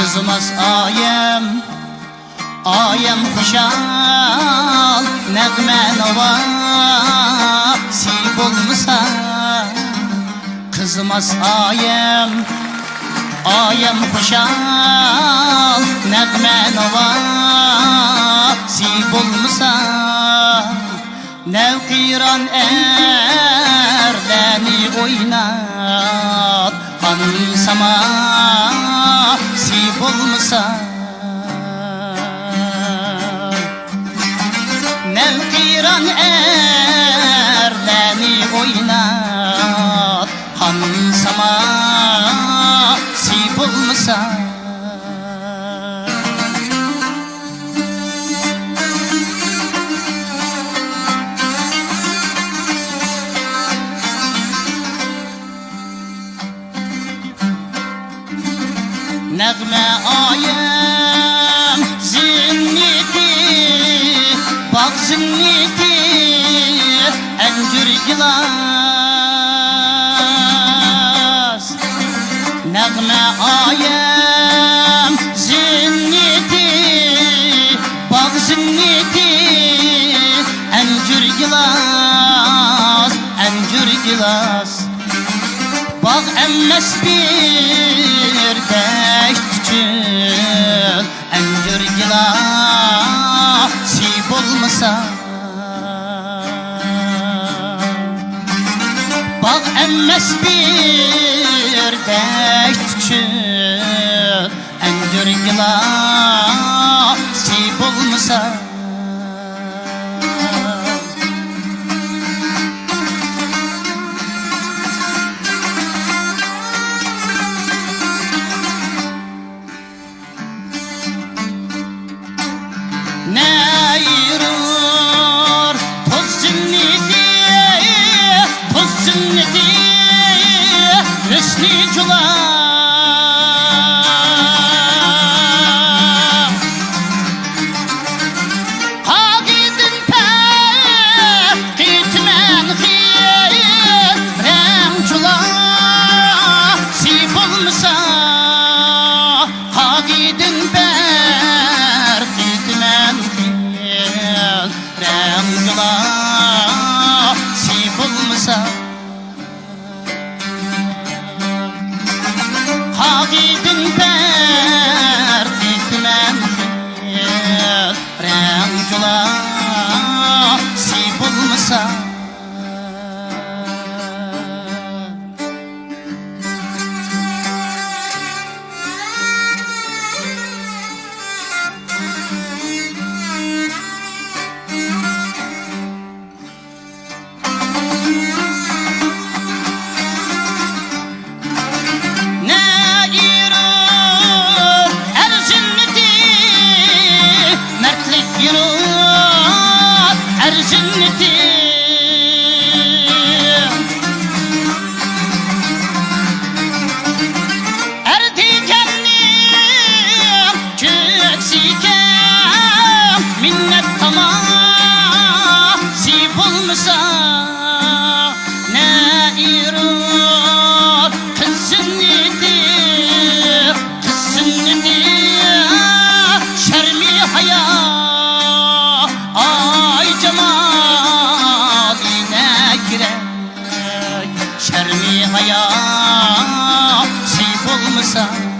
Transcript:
kızmaz ayem, ayem kuşal Nəğmə nova sip olmasa kızmaz ayem, ayem kuşal Nəğmə nova sip olmasa Nevkiran erdeni oynat Kansama sip olmasa Nevkiran erdeni oynat Kansama sip olmasa Nəğmə ayem zinneti, bak zinneti, əncür gilas. Nəğmə ayem zinneti, bak zinneti, əncür gilas, əncür gilas. Bak emmes bir dek küçül Əncür gilas sip olmasa Bak emmes bir dek küçül Əncür gilas sip olmasa Ne yürür toz cinneti, toz cinneti Hüsnü cular Kagidin pek gitmen khir Rem cular sip olmasa Kagidin pek gitmen Rəmcıla sip olmasa Haqidin bər gitmən Rəmcıla sip olmasa Şermi hayat sip olmasa